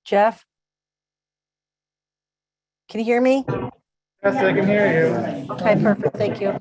Jeff? Can you hear me? Yes, I can hear you. Okay, perfect. Thank you.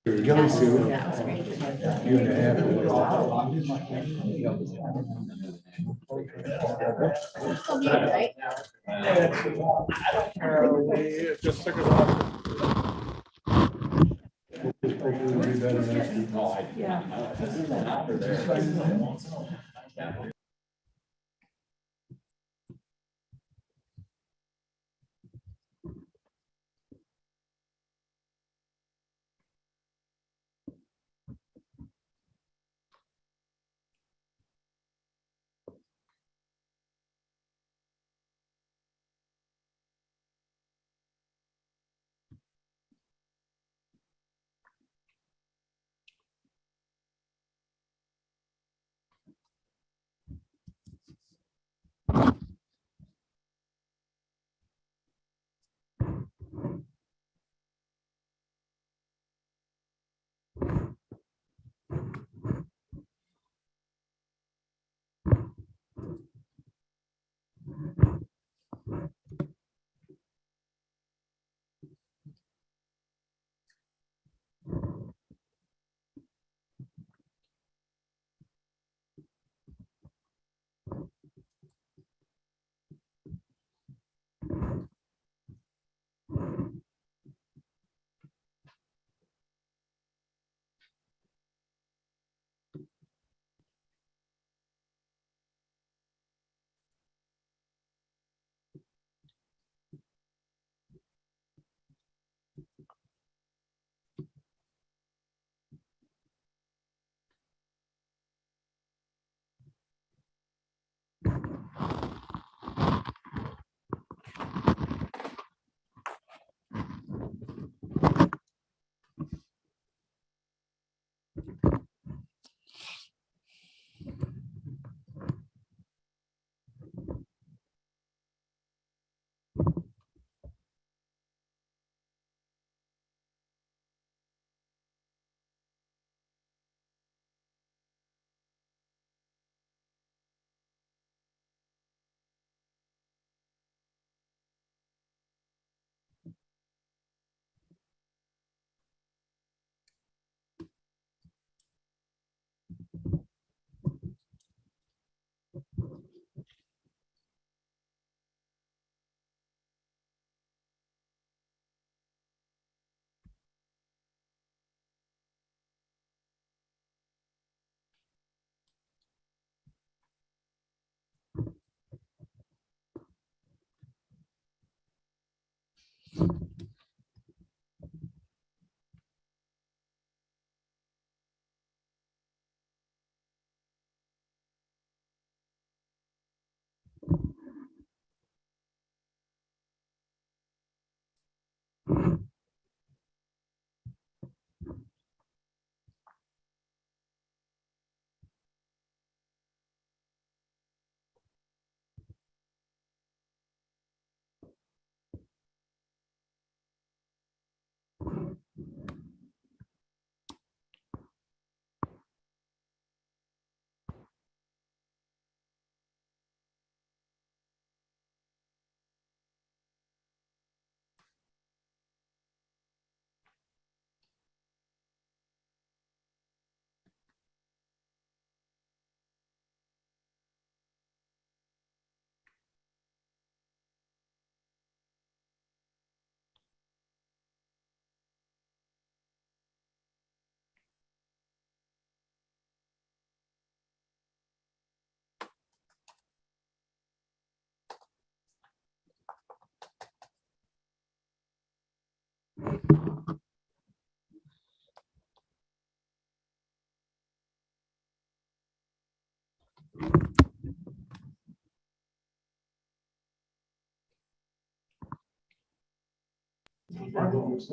Gilly Sue. You and a half. We just took it off.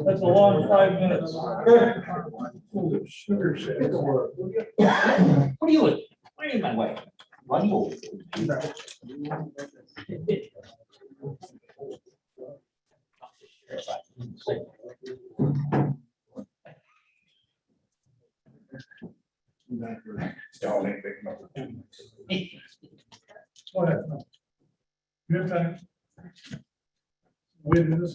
That's a long 5 minutes. What What are you doing? Why are you in my way? Run over. Go ahead. You have time. Wait a minute.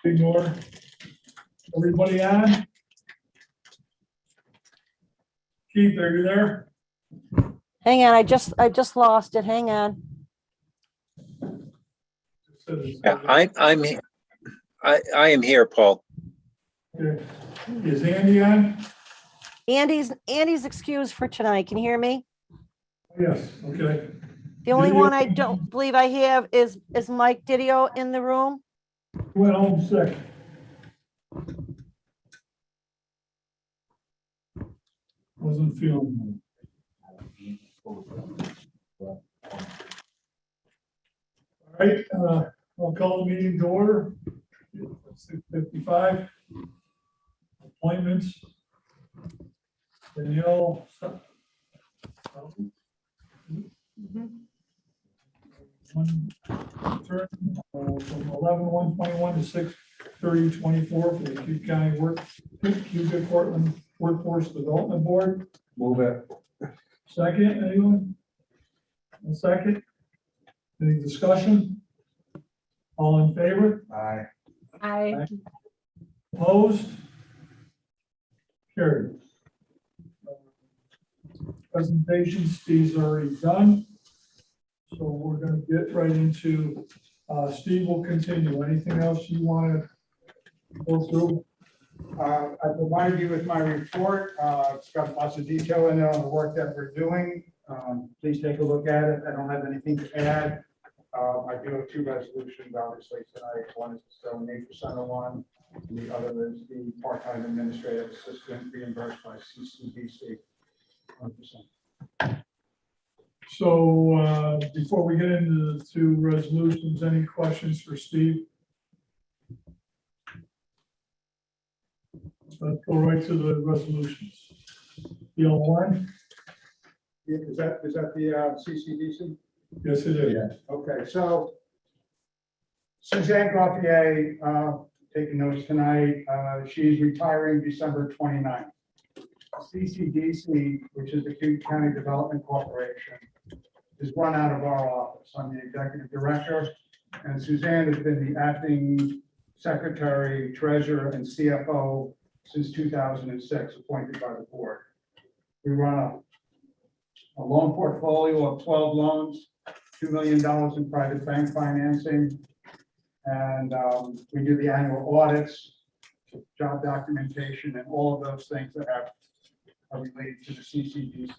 Ignore. Everybody on? Keith, are you there? Hang on, I just lost it. Hang on. Yeah, I am here, Paul. Okay. Is Andy on? Andy's excused for tonight. Can you hear me? Yes, okay. The only Didio? one I don't believe I have is Mike Didio in the room. He went home sick. Wasn't feeling well. All right, I'll call the meeting to order. 6:55. Appointments. Danielle. One turn from 11/1/21 to 6/30/24 for the Cayuga County Cayuga Portland Workforce Development Board. Move it. Second, anyone? A second? Any discussion? All in favor? Aye. Aye. Opposed? Carried. Presentations, Steve's already done. So we're gonna get right into, Steve will continue. Anything else you want to go through? I provided you with my report. It's got lots of detail in it on the work that we're doing. Please take a look at it. I don't have anything to add. I do have two resolutions, obviously, tonight. One is the Stone Nature Center one, and the other is the part-time administrative assistant reimbursed by CCDC. 100%. So before we get into the two resolutions, any questions for Steve? Let's go right to the resolutions. The one? Is that the CCDC? Yes, it is. Okay, so Suzanne Gauthier, taking notes tonight, she's retiring December 29th. CCDC, which is the Cayuga County Development Corporation, is run out of our office. I'm the executive director, and Suzanne has been the acting secretary, treasurer, and CFO since 2006, appointed by the board. We run a loan portfolio of 12 loans, $2 million in private bank financing, and we do the annual audits, job documentation, and all of those things that are related to the CCDC.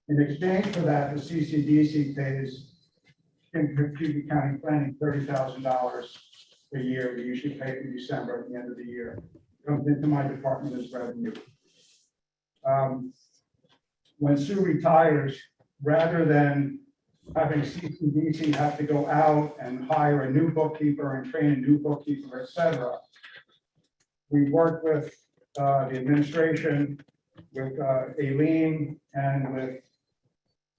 In exchange for that, the CCDC pays in Cayuga County Planning $30,000 a year. We usually pay it in December at the end of the year. Comes into my department as revenue. When Sue retires, rather than having CCDC have to go out and hire a new bookkeeper and train a new bookkeeper, et cetera, we worked with the administration, with Aileen and with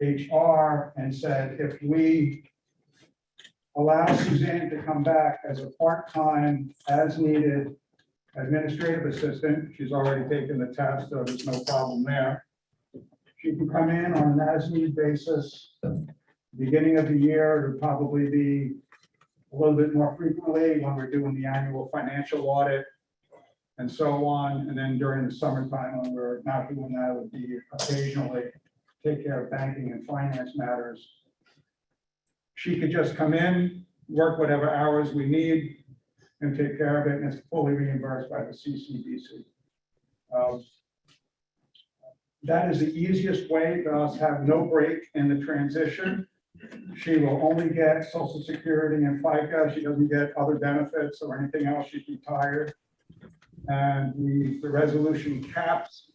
HR, and said, if we allow Suzanne to come back as a part-time, as needed administrative assistant, she's already taken the test, so there's no problem there. She can come in on an as-need basis. Beginning of the year, it would probably be a little bit more frequently when we're doing the annual financial audit and so on. And then during the summertime, when we're not doing that, it would be occasionally take care of banking and finance matters. She could just come in, work whatever hours we need, and take care of it, and it's fully reimbursed by the CCDC. That is the easiest way for us to have no break in the transition. She will only get Social Security and FICA. She doesn't get other benefits or anything else. She's retired. And the resolution caps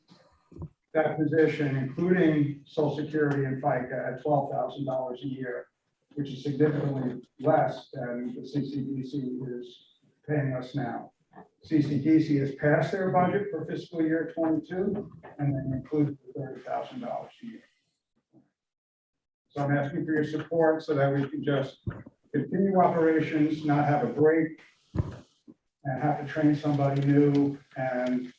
that position, including Social Security and FICA, at $12,000 a year, which is significantly less than the CCDC is paying us now. CCDC has passed their budget for fiscal year 22, and then included the $30,000 a year. So I'm asking for your support so that we can just continue operations, not have a break, and have to train somebody new. And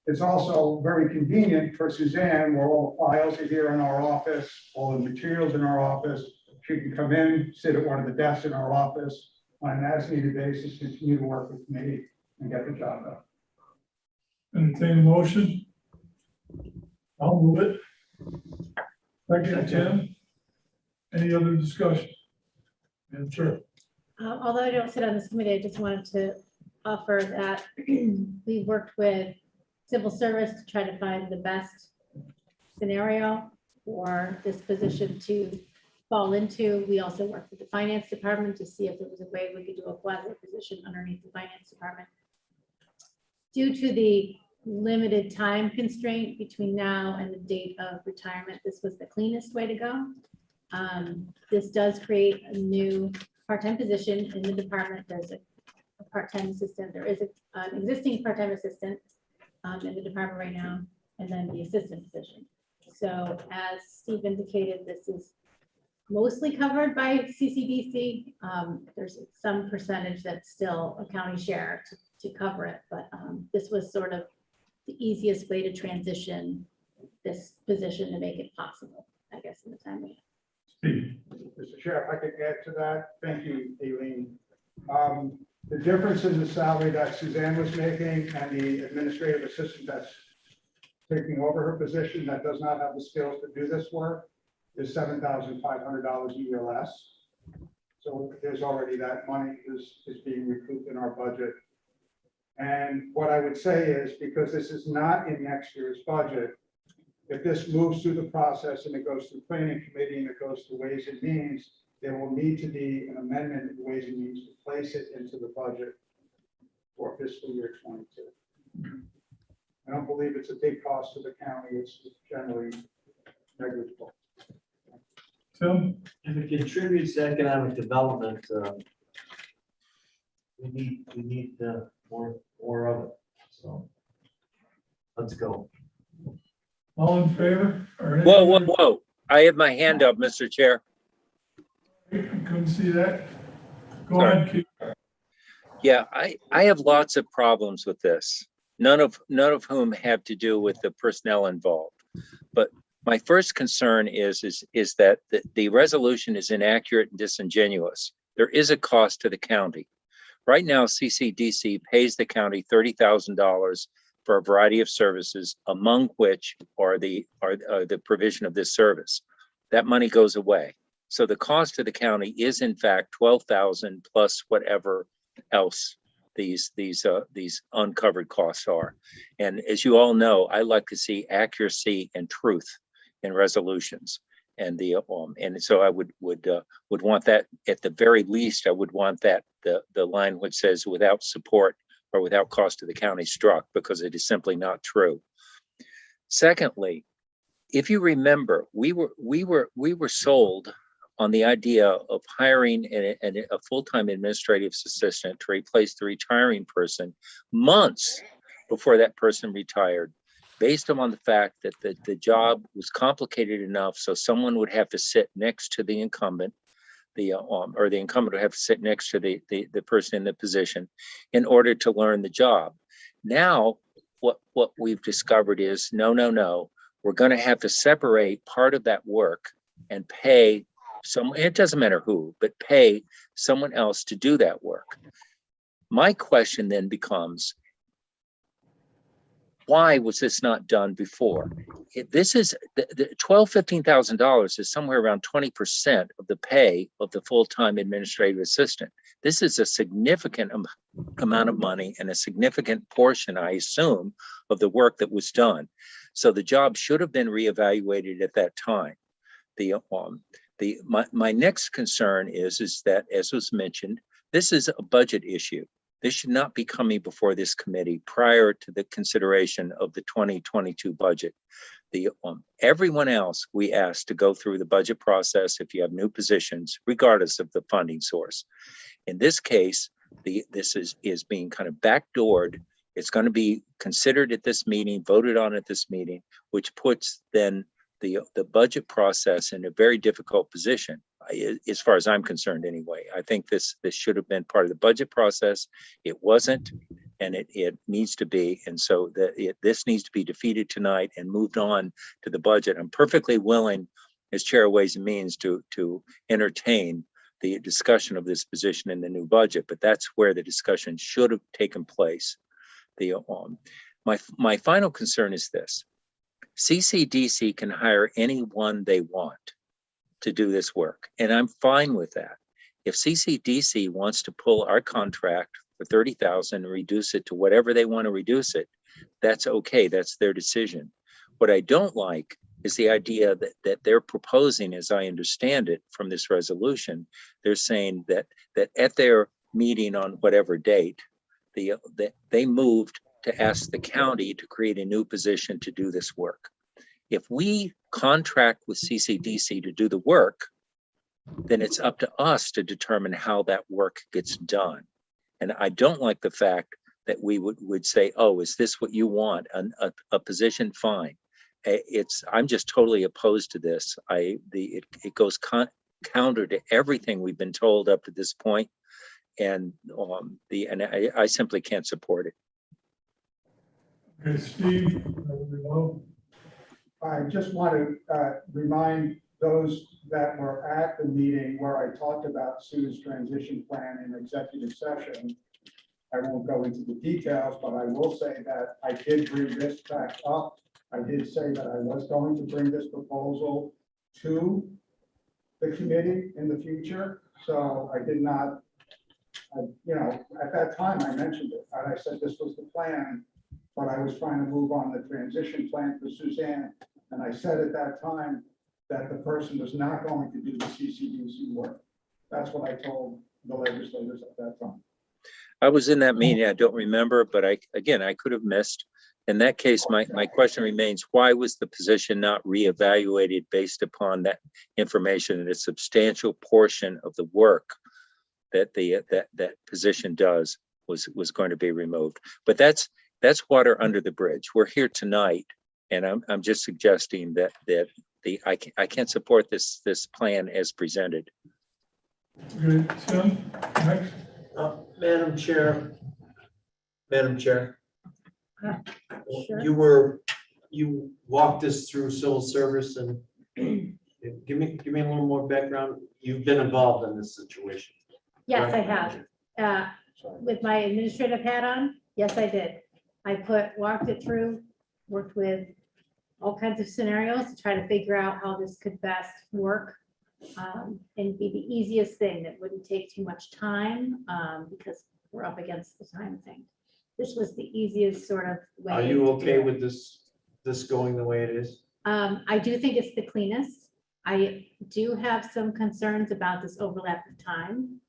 it's also very convenient for Suzanne, where all the files are here in our office, all the materials in our office. She can come in, sit at one of the desks in our office on an as-needed basis, continue to work with me and get the job done. Entertain a motion? I'll move it. Second, Tim. Any other discussion? Madam Chair. Although I don't sit on this committee, I just wanted to offer that we worked with civil service to try to find the best scenario for this position to fall into. We also worked with the finance department to see if there was a way we could do a quasi position underneath the finance department. Due to the limited time constraint between now and the date of retirement, this was the cleanest way to go. This does create a new part-time position in the department. There's a part-time assistant. There is an existing part-time assistant in the department right now, and then the assistant position. So as Steve indicated, this is mostly covered by CCDC. There's some percentage that's still a county share to cover it, but this was sort of the easiest way to transition this position to make it possible, I guess, in the time we have. Mr. Chair, if I could add to that, thank you, Aileen. The difference in the salary that Suzanne was making and the administrative assistant that's taking over her position that does not have the skills to do this work is $7,500 a year less. So there's already that money is being recouped in our budget. And what I would say is, because this is not in next year's budget, if this moves through the process and it goes through planning committee and it goes to Ways and Means, there will need to be an amendment in Ways and Means to place it into the budget for fiscal year 22. I don't believe it's a big cost to the county. It's generally negligible. Tim, If it contributes to economic development, we need more of it, so. Let's go. all in favor? Or Whoa, whoa, anything? whoa. I have my hand up, Mr. Chair. I couldn't see that. Go Sorry. ahead, Keith. Yeah, I have lots of problems with this, none of whom have to do with the personnel involved. But my first concern is that the resolution is inaccurate and disingenuous. There is a cost to the county. Right now, CCDC pays the county $30,000 for a variety of services, among which are the provision of this service. That money goes away. So the cost to the county is in fact $12,000 plus whatever else these uncovered costs are. And as you all know, I like to see accuracy and truth in resolutions. And so I would want that, at the very least, I would want that the line which says without support or without cost to the county struck, because it is simply not true. Secondly, if you remember, we were sold on the idea of hiring a full-time administrative assistant to replace the retiring person months before that person retired, based on the fact that the job was complicated enough so someone would have to sit next to the incumbent, or the incumbent would have to sit next to the person in the position in order to learn the job. Now, what we've discovered is no, we're going to have to separate part of that work and pay someone, it doesn't matter who, but pay someone else to do that work. My question then becomes, why was this not done before? This is the $12,000-$15,000 is somewhere around 20% of the pay of the full-time administrative assistant. This is a significant amount of money and a significant portion, I assume, of the work that was done. So the job should have been reevaluated at that time. My next concern is that, as was mentioned, this is a budget issue. This should not be coming before this committee prior to the consideration of the 2022 budget. Everyone else we asked to go through the budget process if you have new positions, regardless of the funding source. In this case, this is being kind of backdoored. It's going to be considered at this meeting, voted on at this meeting, which puts then the budget process in a very difficult position, as far as I'm concerned anyway. I think this should have been part of the budget process. It wasn't, and it needs to be. And so this needs to be defeated tonight and moved on to the budget. I'm perfectly willing, as Chair of Ways and Means, to entertain the discussion of this position in the new budget, but that's where the discussion should have taken place. My final concern is this. CCDC can hire anyone they want to do this work, and I'm fine with that. If CCDC wants to pull our contract for $30,000 and reduce it to whatever they want to reduce it, that's okay. That's their decision. What I don't like is the idea that they're proposing, as I understand it from this resolution, they're saying that at their meeting on whatever date, they moved to ask the county to create a new position to do this work. If we contract with CCDC to do the work, then it's up to us to determine how that work gets done. And I don't like the fact that we would say, oh, is this what you want? A position? Fine. I'm just totally opposed to this. It goes counter to everything we've been told up to this point. And I simply can't support it. Okay, Steve, I just want to remind those that were at the meeting where I talked about Sue's transition plan in executive session. I won't go into the details, but I will say that I did bring this back up. I did say that I was going to bring this proposal to the committee in the future. So I did not At that time, I mentioned it, and I said this was the plan, but I was trying to move on the transition plan for Suzanne. And I said at that time that the person was not going to do the CCDC work. That's what I told the legislators at that time. I was in that meeting. I don't remember, but I could have missed. In that case, my question remains, why was the position not reevaluated based upon that information and a substantial portion of the work that that position does was going to be removed? But that's water under the bridge. We're here tonight, and I'm just suggesting that I can't support this plan as presented. Good, Tim, next. Madam Chair. Sure. You walked us through civil service and give me a little more background. You've been involved in this situation. Yes, I right? have. With my administrative hat on, yes, I did. I walked it through, worked with all kinds of scenarios to try to figure out how this could best work. And be the easiest thing that wouldn't take too much time, because we're up against the time thing. This was the easiest sort of way. Are you to do okay it. with this going the way it is? I do think it's the cleanest. I do have some concerns about this overlap of time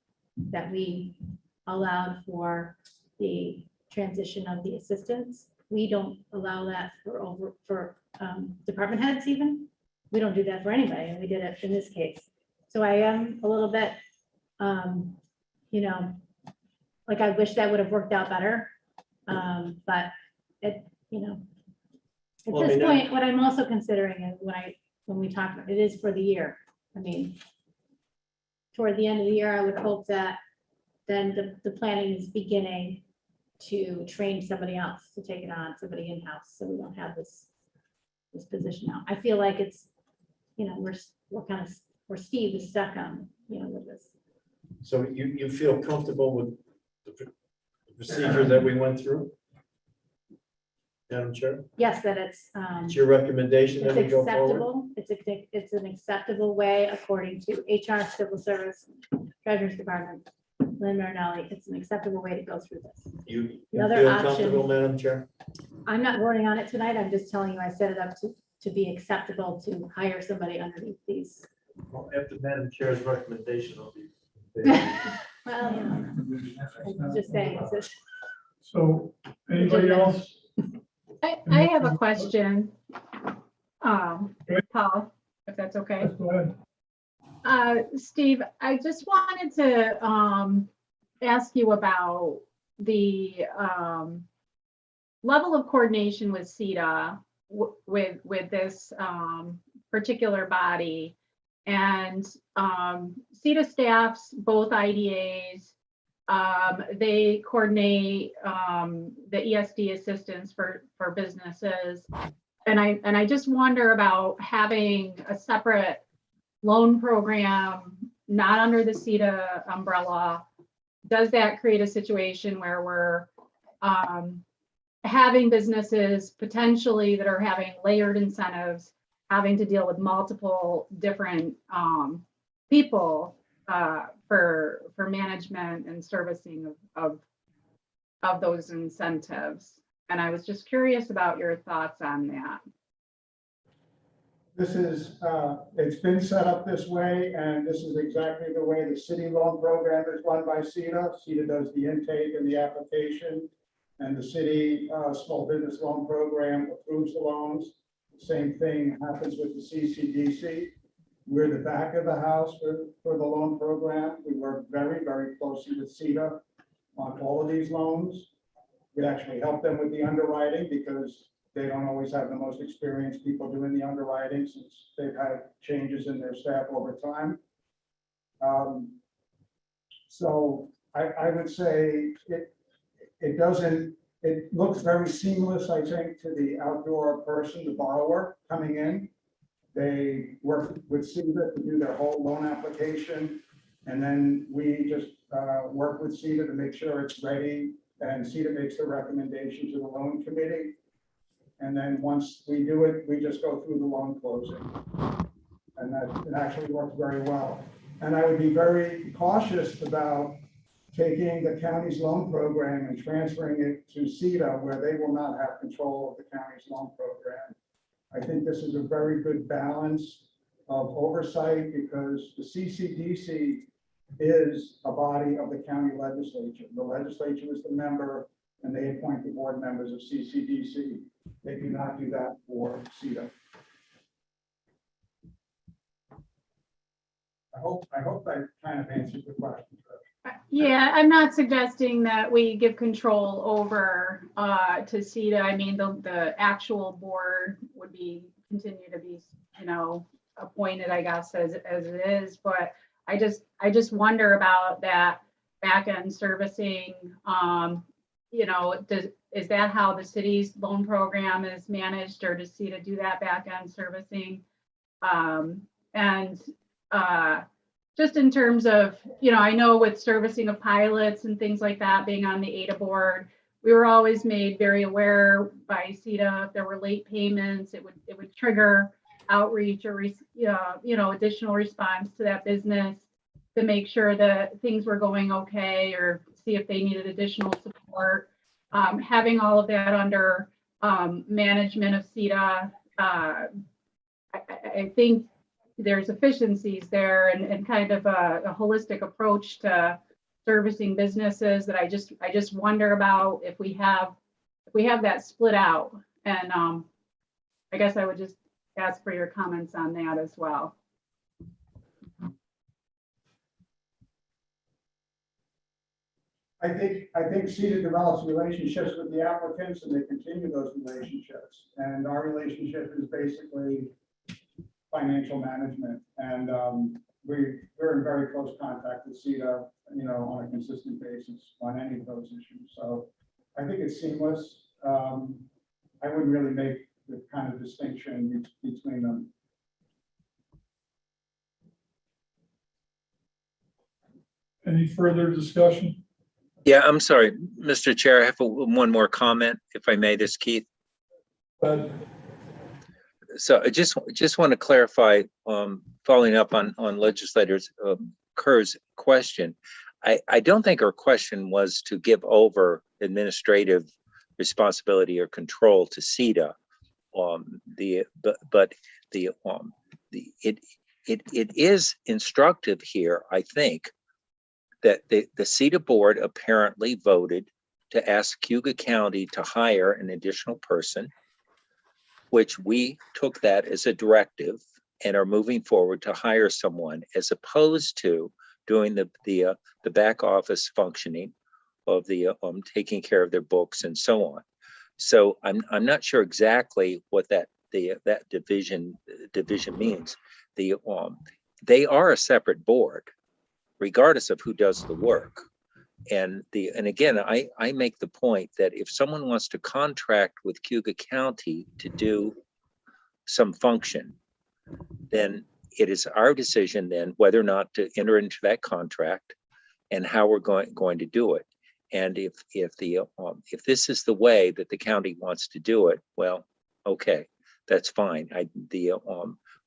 that we allowed for the transition of the assistants. We don't allow that for department heads even. We don't do that for anybody, and we did it in this case. So I am a little bit, like I wish that would have worked out better. But at Well, I this mean, point, what I'm also considering is when we talk about it is for the year. I mean, toward the end of the year, I would hope that then the planning is beginning to train somebody else to take it on, somebody in-house, so we don't have this position now. I feel like it's, we're Steve is stuck on, with this. So you feel comfortable with the procedure that we went through? Madam Chair, Yes, that it's it's your recommendation that we go forward? acceptable. It's an acceptable way according to HR, Civil Service, Treasurer's Department, Lynn Marinelli. It's an acceptable way to go through this. You Another feel option- comfortable, Madam Chair? I'm not voting on it tonight. I'm just telling you, I set it up to be acceptable to hire somebody underneath these. Well, after Madam Chair's recommendation, I'll be. Well, I'm just saying, it's just- So, anybody else? I have a question. Paul, if that's okay. Go ahead. Steve, I just wanted to ask you about the level of coordination with CETA with this particular body. And CETA staffs, both IDAs, they coordinate the ESD assistance for businesses. And I just wonder about having a separate loan program, not under the CETA umbrella. Does that create a situation where we're having businesses potentially that are having layered incentives, having to deal with multiple different people for management and servicing of those incentives? And I was just curious about your thoughts on that. This is, it's been set up this way, and this is exactly the way the city loan program is run by CETA. CETA does the intake and the application, and the city small business loan program approves the loans. Same thing happens with the CCDC. We're the back of the house for the loan program. We work very, very closely with CETA on all of these loans. We actually help them with the underwriting because they don't always have the most experienced people doing the underwriting since they've had changes in their staff over time. So I would say it looks very seamless, I think, to the outdoor person, the borrower coming in. They work with CETA to do their whole loan application. And then we just work with CETA to make sure it's ready. And CETA makes the recommendation to the loan committee. And then once we do it, we just go through the loan closing. And that it actually works very well. And I would be very cautious about taking the county's loan program and transferring it to CETA, where they will not have control of the county's loan program. I think this is a very good balance of oversight, because the CCDC is a body of the county legislature. The legislature is the member, and they appoint the board members of CCDC. They do not do that for CETA. I hope I kind of answered the question. Yeah, I'm not suggesting that we give control over to CETA. I mean, the actual board would continue to be, appointed, I guess, as it is. But I just wonder about that back end servicing. Is that how the city's loan program is managed, or does CETA do that back end servicing? Just in terms of, I know with servicing of pilots and things like that, being on the ADA board, we were always made very aware by CETA if there were late payments, it would trigger outreach or additional response to that business to make sure that things were going okay, or see if they needed additional support. Having all of that under management of CETA, I think there's efficiencies there, and kind of a holistic approach to servicing businesses that I just wonder about if we have that split out. And I guess I would just ask for your comments on that as well. I think CETA develops relationships with the applicants, and they continue those relationships. And our relationship is basically financial management, and we're in very close contact with CETA, on a consistent basis on any of those issues. So I think it's seamless. I wouldn't really make the kind of distinction between them. Any further discussion? Yeah, I'm sorry, Mr. Chair, I have one more comment, if I may, this Keith. So I just want to clarify, following up on legislator Kerr's question. I don't think her question was to give over administrative responsibility or control to CETA. It is instructive here, I think, that the CETA board apparently voted to ask Cayuga County to hire an additional person, which we took that as a directive and are moving forward to hire someone, as opposed to doing the back office functioning of the taking care of their books and so on. So I'm not sure exactly what that division means. They are a separate board, regardless of who does the work. And again, I make the point that if someone wants to contract with Cayuga County to do some function, then it is our decision then whether or not to enter into that contract and how we're going to do it. And if this is the way that the county wants to do it, well, okay, that's fine.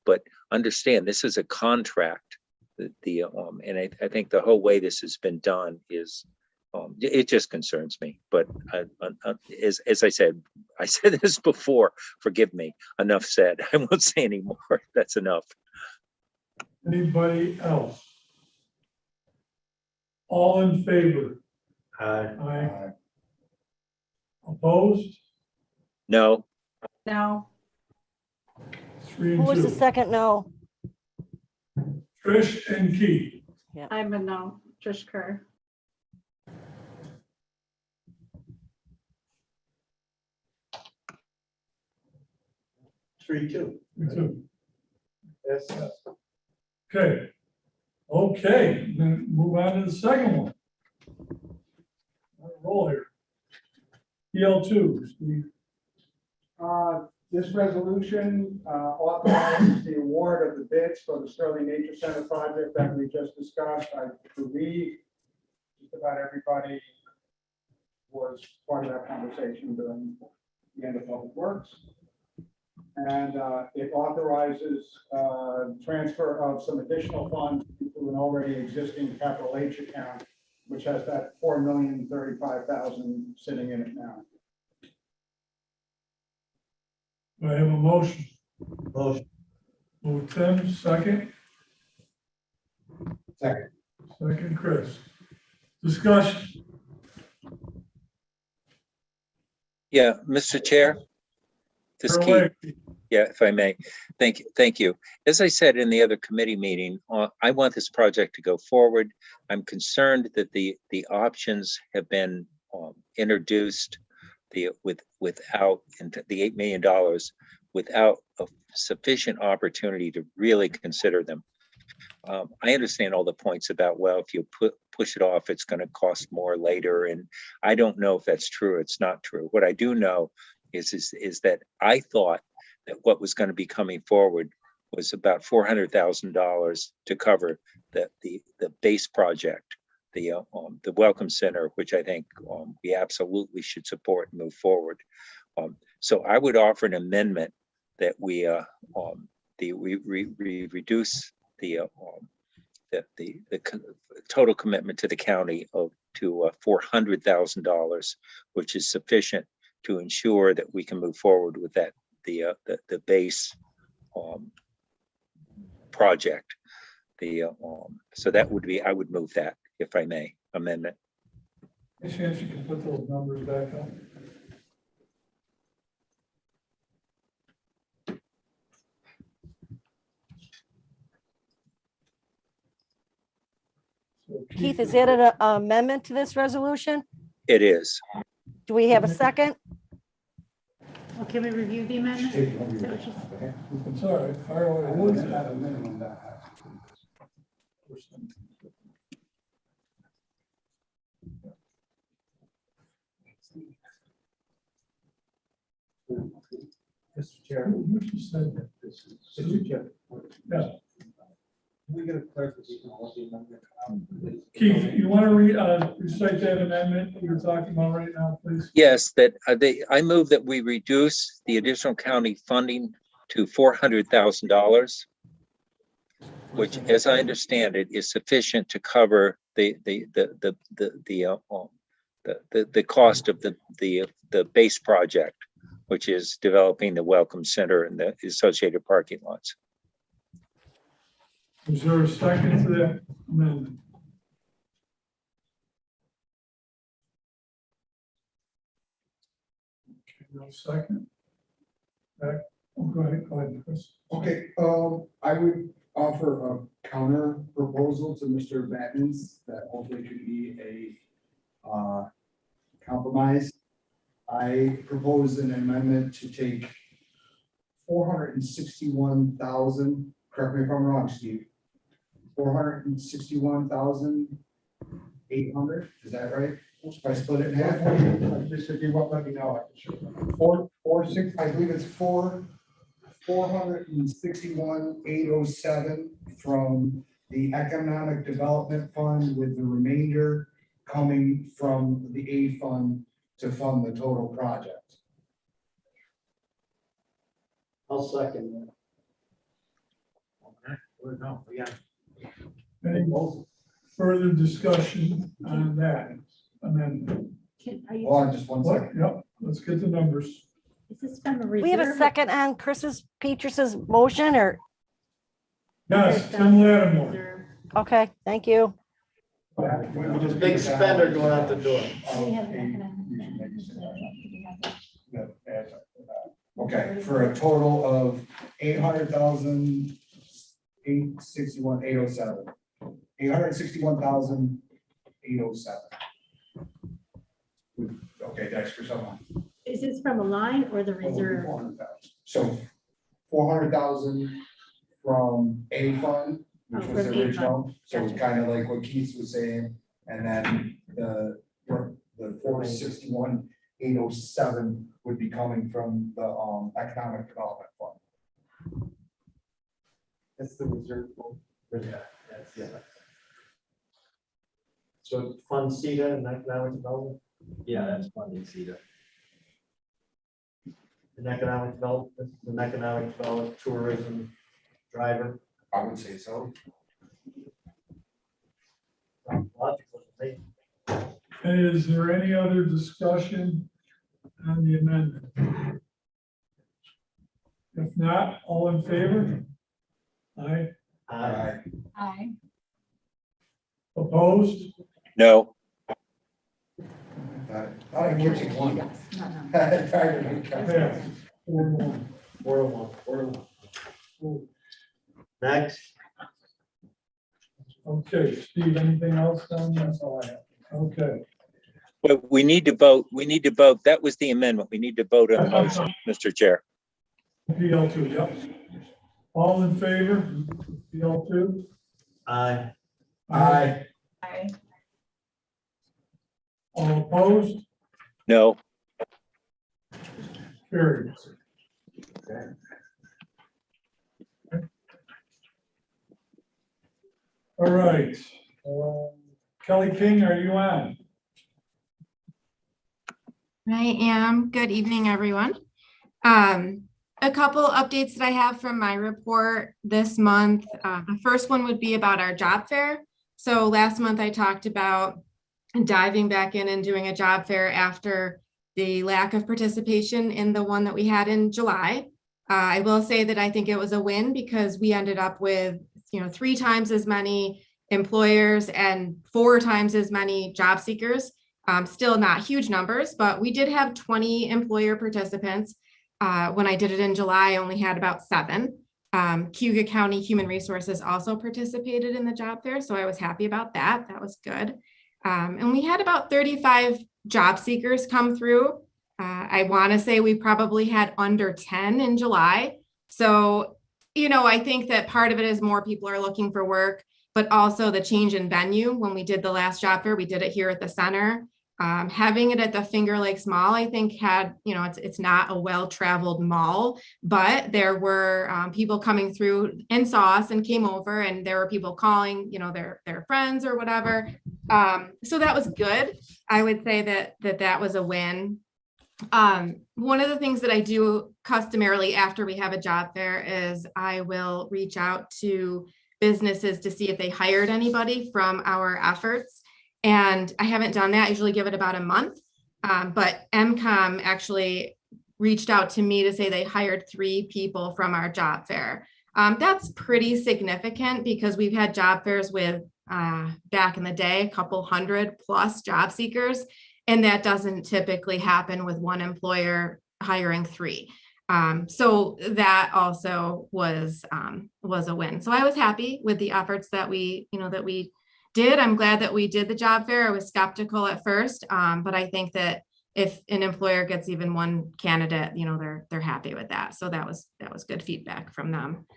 But understand, this is a contract. And I think the whole way this has been done is, it just concerns me. But as I said this before, forgive me, enough said. I won't say anymore. That's enough. Anybody else? All in favor? Aye. Aye. Opposed? No. No. 3 Who and was the 2. second no? Trish and Keith. I'm a no. Trish Kerr. Three, two. Me too. Yes. Okay, then move on to the second one. Roll here. PL2, Steve. This resolution authorizes the award of the bids for the Sterling Nature Center project that we just discussed. I believe just about everybody was part of that conversation during the end of Public Works. And it authorizes transfer of some additional funds into an already existing capital H account which has that 4,035,000 sitting in it now. Do I have a motion? Motion. Move Tim, second. Second. Second, Chris. Discussion. Yeah, Mr. Chair. This Your key, way. yeah, if I may. Thank you. As I said in the other committee meeting, I want this project to go forward. I'm concerned that the options have been introduced without into the $8 million without a sufficient opportunity to really consider them. I understand all the points about, well, if you push it off, it's going to cost more later. And I don't know if that's true. It's not true. What I do know is that I thought that what was going to be coming forward was about $400,000 to cover the base project, the Welcome Center, which I think we absolutely should support and move forward. So I would offer an amendment that we reduce the total commitment to the county to $400,000, which is sufficient to ensure that we can move forward with that the base project. So that would be, I would move that, if I may, amendment. Any chance you can put those numbers back up? So Keith, is that an amendment to this resolution? It is. Do we have a second? Well, can we review the amendment? Is that what you said? It's all right. Fire away. What is that a minimum that has? Mr. Chair. Who just said that? Mr. Chair. Yeah. Can we get a clarification on what the amendment? Keith, you want to recite that amendment that you're talking about right now, please? Yes, that I move that we reduce the additional county funding to $400,000, which, as I understand it, is sufficient to cover the cost of the base project, which is developing the Welcome Center and the associated parking lots. Is there a second to that amendment? Okay, no second. Back. Oh, go ahead, Chris. Okay, I would offer a counter proposal to Mr. Batman's that hopefully could be a compromise. I propose an amendment to take 461,000, correct me if I'm wrong, Steve. 461,800, is that right? If I split it in half. Just if you won't let me know, I can show you. I believe it's 461,807 from the Economic Development Fund, with the remainder coming from the A fund to fund the total project. I'll second that. Okay, no, yeah. Any further discussion on that amendment? Are you, Hold on just one What? second. Yep, let's get the numbers. is this from a reserve? We have a second on Chris's Petrus's motion, or, Yes, Tim Lattimore. Reserve. okay, thank you. Big spender going out the door. We have an Okay, for a total of 861,807. 861,807. Okay, that's for someone. Is this from a line or the reserve? 400,000. So 400,000 from A fund, which Oh, was from the A original, fund. so it's Gotcha. kind of like what Keith was saying, and then the 461,807 would be coming from the Economic Development Fund. That's the reserve. Yeah, that's, yeah. So fund CETA and economic development? Yeah, that's funding CETA. And economic development, an economic development, tourism driver. I would say so. Logical to me. Is there any other discussion on the amendment? If not, all in favor? Aye. Aye. Opposed? No, I'll get you one. Okay. 4-1. 4-1. Next, Okay, Steve, anything else on that? That's all I have. Okay. but we need to vote. We need to vote. That was the amendment. We need to vote on the motion, Mr. Chair. PL2, yep. All in favor? PL2? aye. Aye. Aye. All opposed? No, Carried. All right. Kelly King, are you on? I am. Good evening, everyone. A couple updates that I have from my report this month. The first one would be about our job fair. So last month I talked about diving back in and doing a job fair after the lack of participation in the one that we had in July. I will say that I think it was a win because we ended up with 3 times as many employers and 4 times as many job seekers. Still not huge numbers, but we did have 20 employer participants. When I did it in July, I only had about 7. Cayuga County Human Resources also participated in the job fair, so I was happy about that. That was good. And we had about 35 job seekers come through. I want to say we probably had under 10 in July. So, I think that part of it is more people are looking for work, but also the change in venue. When we did the last job fair, we did it here at the center. Having it at the Finger Lakes Mall, I think had, it's not a well-traveled mall, but there were people coming through and saw us and came over, and there were people calling, their friends or whatever. So that was good. I would say that was a win. One of the things that I do customarily after we have a job fair is I will reach out to businesses to see if they hired anybody from our efforts. And I haven't done that. I usually give it about a month. But MCOM actually reached out to me to say they hired 3 people from our job fair. That's pretty significant because we've had job fairs with back in the day, a couple 100+ job seekers. And that doesn't typically happen with one employer hiring 3. So that also was a win. So I was happy with the efforts that we did. I'm glad that we did the job fair. I was skeptical at first, but I think that if an employer gets even one candidate, they're happy with that. So that was good feedback from them.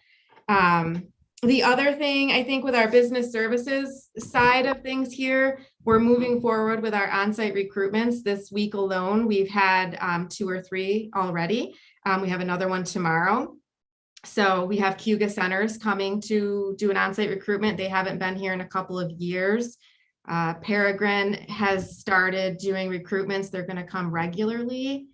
The other thing I think with our business services side of things here, we're moving forward with our on-site recruitments. This week alone, we've had 2 or 3 already. We have another one tomorrow. So we have Cayuga centers coming to do an on-site recruitment. They haven't been here in a couple of years. Peregrine has started doing recruitments. They're going to come regularly.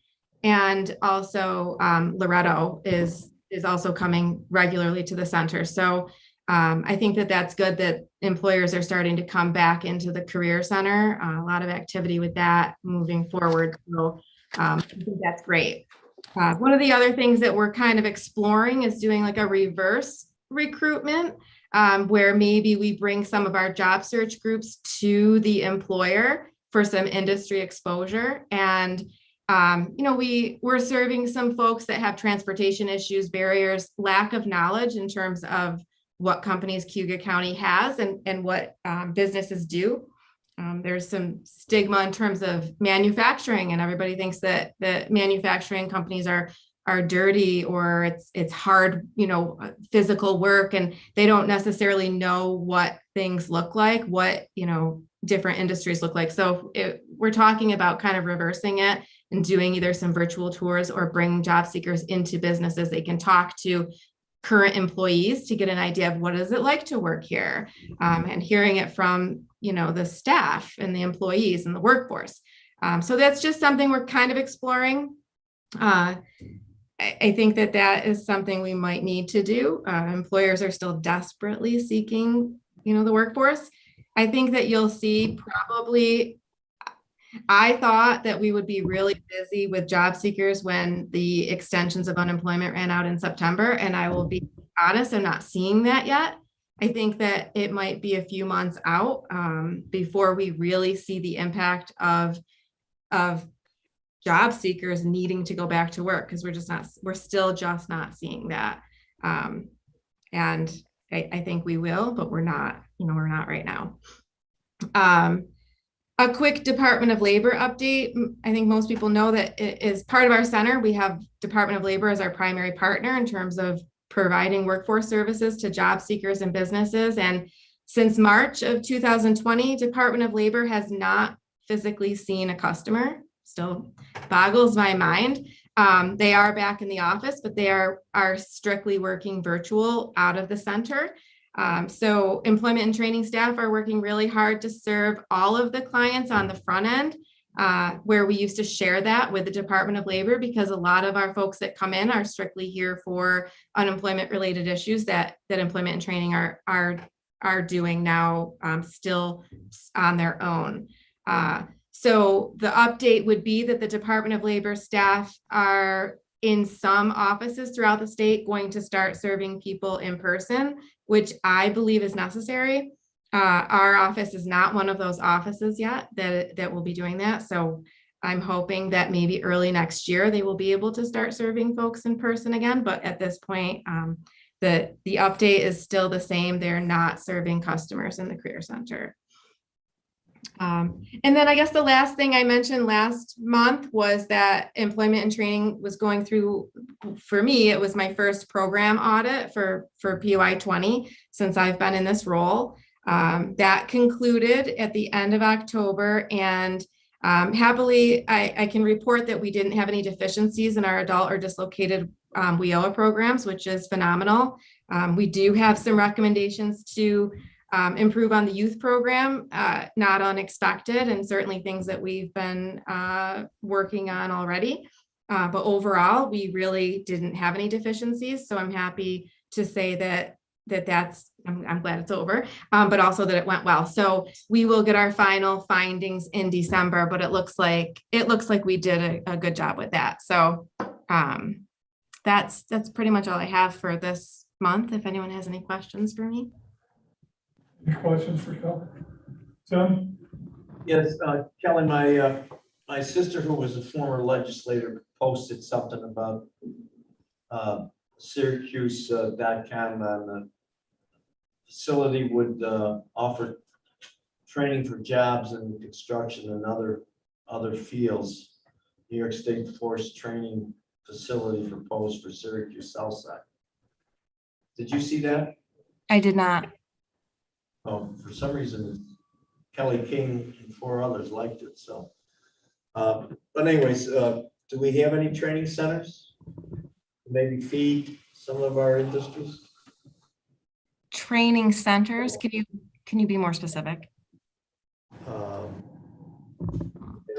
And also Loretto is also coming regularly to the center. So I think that that's good that employers are starting to come back into the career center. A lot of activity with that moving forward. So I think that's great. One of the other things that we're kind of exploring is doing like a reverse recruitment where maybe we bring some of our job search groups to the employer for some industry exposure. And we're serving some folks that have transportation issues, barriers, lack of knowledge in terms of what companies Cayuga County has and what businesses do. There's some stigma in terms of manufacturing, and everybody thinks that manufacturing companies are dirty or it's hard, physical work, and they don't necessarily know what things look like, what, different industries look like. So we're talking about kind of reversing it and doing either some virtual tours or bringing job seekers into businesses. They can talk to current employees to get an idea of what is it like to work here, and hearing it from, the staff and the employees and the workforce. So that's just something we're kind of exploring. I think that is something we might need to do. Employers are still desperately seeking, the workforce. I think that you'll see probably I thought that we would be really busy with job seekers when the extensions of unemployment ran out in September, and I will be honest, I'm not seeing that yet. I think that it might be a few months out before we really see the impact of job seekers needing to go back to work, because we're still just not seeing that. And I think we will, but we're not right now. A quick Department of Labor update. I think most people know that it is part of our center. We have Department of Labor as our primary partner in terms of providing workforce services to job seekers and businesses. And since March of 2020, Department of Labor has not physically seen a customer. Still boggles my mind. They are back in the office, but they are strictly working virtual out of the center. So employment and training staff are working really hard to serve all of the clients on the front end, where we used to share that with the Department of Labor, because a lot of our folks that come in are strictly here for unemployment related issues that employment and training are doing now, still on their own. So the update would be that the Department of Labor staff are in some offices throughout the state going to start serving people in person, which I believe is necessary. Our office is not one of those offices yet that will be doing that. So I'm hoping that maybe early next year they will be able to start serving folks in person again. But at this point, the update is still the same. They're not serving customers in the Career Center. And then I guess the last thing I mentioned last month was that employment and training was going through, for me, it was my first program audit for PY 20 since I've been in this role. That concluded at the end of October, and happily, I can report that we didn't have any deficiencies in our adult or dislocated WIOA programs, which is phenomenal. We do have some recommendations to improve on the youth program, not unexpected, and certainly things that we've been working on already. But overall, we really didn't have any deficiencies. So I'm happy to say that's, I'm glad it's over, but also that it went well. So we will get our final findings in December, but it looks like we did a good job with that. So that's pretty much all I have for this month. If anyone has any questions for me. Any questions for Kelly? Tim? Yes, Kelly, my sister, who was a former legislator, posted something about Syracuse.com on the facility would offer training for jobs in construction and other fields. New York State Force Training Facility proposed for Syracuse Southside. Did you see that? I did not. For some reason, Kelly King and 4 others liked it. So, but anyways, do we have any training centers? Maybe feed some of our industries? Training centers? Can you be more specific?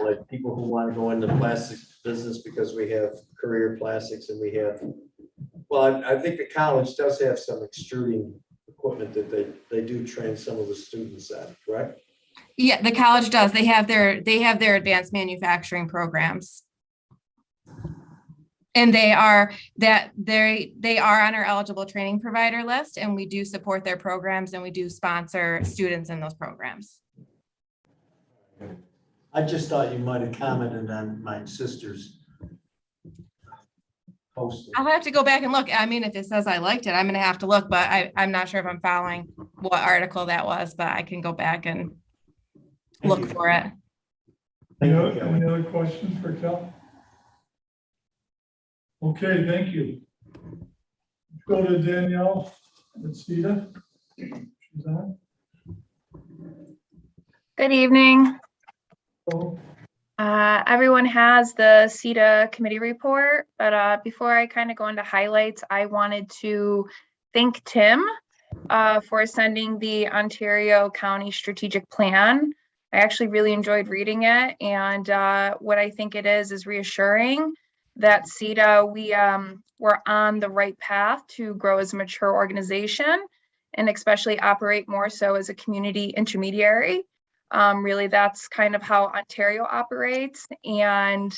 Like people who want to go into plastics business, because we have career plastics and we have, well, I think the college does have some extruding equipment that they do train some of the students at, correct? Yeah, the college does. They have their advanced manufacturing programs. And they are on our eligible training provider list, and we do support their programs, and we do sponsor students in those programs. I just thought you might have commented on my sister's posting. I'll have to go back and look. I mean, if it says I liked it, I'm going to have to look, but I'm not sure if I'm following what article that was, but I can go back and look for it. Any other questions for Kel? Okay, thank you. Let's go to Danielle and Sita. She's on. Good evening. Oh, Everyone has the CETA committee report, but before I kind of go into highlights, I wanted to thank Tim for sending the Ontario County Strategic Plan. I actually really enjoyed reading it, and what I think it is reassuring that CETA, we're on the right path to grow as a mature organization and especially operate more so as a community intermediary. Really, that's kind of how Ontario operates. And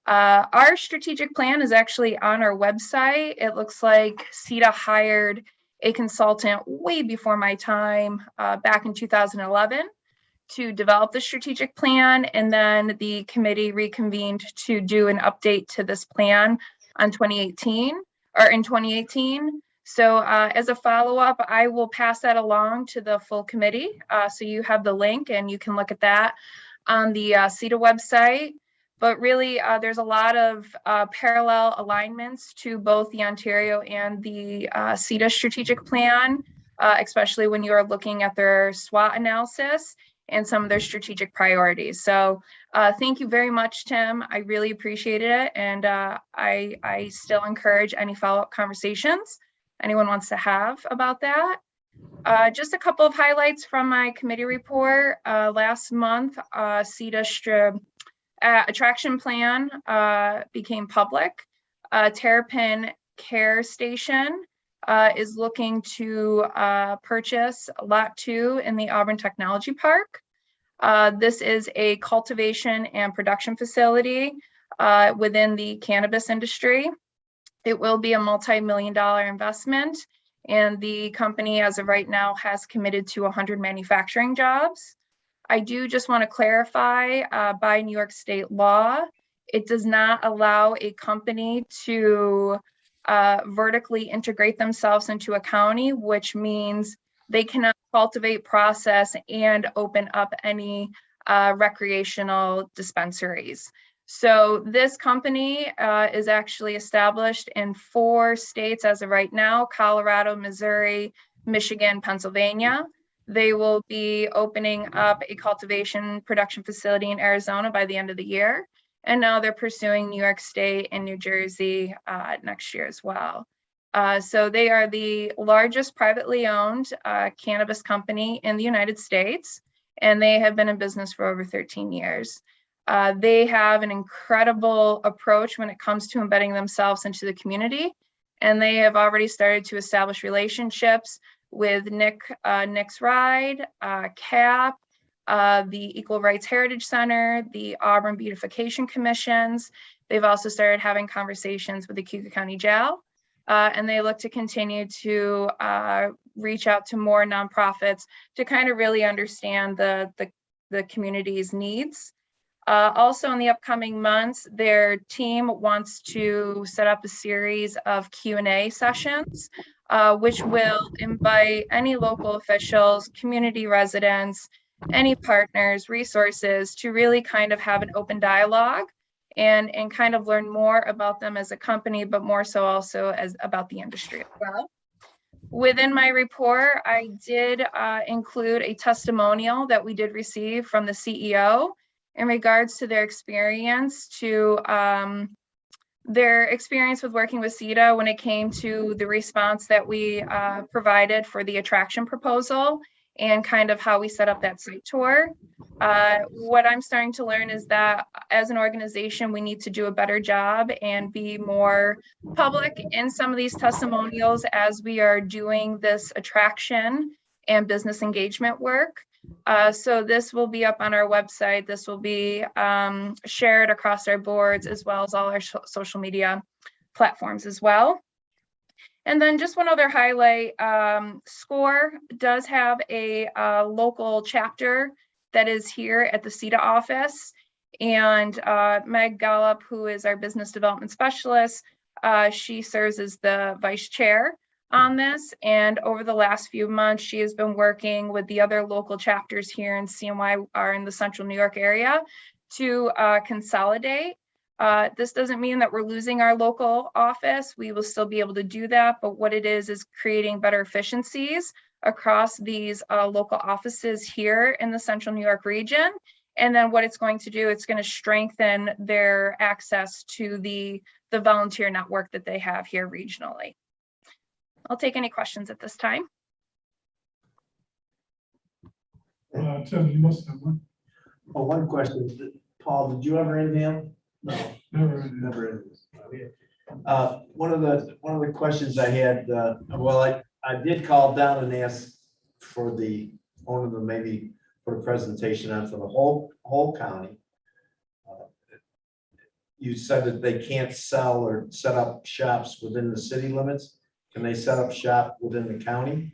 our strategic plan is actually on our website. It looks like CETA hired a consultant way before my time, back in 2011, to develop the strategic plan. And then the committee reconvened to do an update to this plan in 2018. So as a follow-up, I will pass that along to the full committee. So you have the link and you can look at that on the CETA website. But really, there's a lot of parallel alignments to both the Ontario and the CETA strategic plan, especially when you're looking at their SWOT analysis and some of their strategic priorities. So thank you very much, Tim. I really appreciated it. And I still encourage any follow-up conversations anyone wants to have about that. Just a couple of highlights from my committee report. Last month, CETA attraction plan became public. Terrapin Care Station is looking to purchase Lot 2 in the Auburn Technology Park. This is a cultivation and production facility within the cannabis industry. It will be a multi-million-dollar investment, and the company as of right now has committed to 100 manufacturing jobs. I do just want to clarify, by New York state law, it does not allow a company to vertically integrate themselves into a county, which means they cannot cultivate, process, and open up any recreational dispensaries. So this company is actually established in 4 states as of right now: Colorado, Missouri, Michigan, Pennsylvania. They will be opening up a cultivation production facility in Arizona by the end of the year. And now they're pursuing New York State and New Jersey next year as well. So they are the largest privately owned cannabis company in the United States, and they have been in business for over 13 years. They have an incredible approach when it comes to embedding themselves into the community, and they have already started to establish relationships with Nick's Ride, CAP, the Equal Rights Heritage Center, the Auburn Beautification Commissions. They've also started having conversations with the Cayuga County Jail, and they look to continue to reach out to more nonprofits to kind of really understand the community's needs. Also in the upcoming months, their team wants to set up a series of Q&A sessions, which will invite any local officials, community residents, any partners, resources to really kind of have an open dialogue and kind of learn more about them as a company, but more so also as about the industry as well. Within my report, I did include a testimonial that we did receive from the CEO in regards to their experience with working with CETA when it came to the response that we provided for the attraction proposal and kind of how we set up that site tour. What I'm starting to learn is that as an organization, we need to do a better job and be more public in some of these testimonials as we are doing this attraction and business engagement work. So this will be up on our website. This will be shared across our boards as well as all our social media platforms as well. And then just one other highlight, SCORE does have a local chapter that is here at the CETA office. And Meg Gallup, who is our business development specialist, she serves as the vice chair on this. And over the last few months, she has been working with the other local chapters here in CNY are in the central New York area to consolidate. This doesn't mean that we're losing our local office. We will still be able to do that. But what it is creating better efficiencies across these local offices here in the central New York region. And then what it's going to do, it's going to strengthen their access to the volunteer network that they have here regionally. I'll take any questions at this time. Tim, you must have one. Oh, one question. Paul, did you ever inhale? No, Never. never. One of the questions I had, well, I did call down and ask for the owner to maybe put a presentation on for the whole county. You said that they can't sell or set up shops within the city limits. Can they set up shop within the county?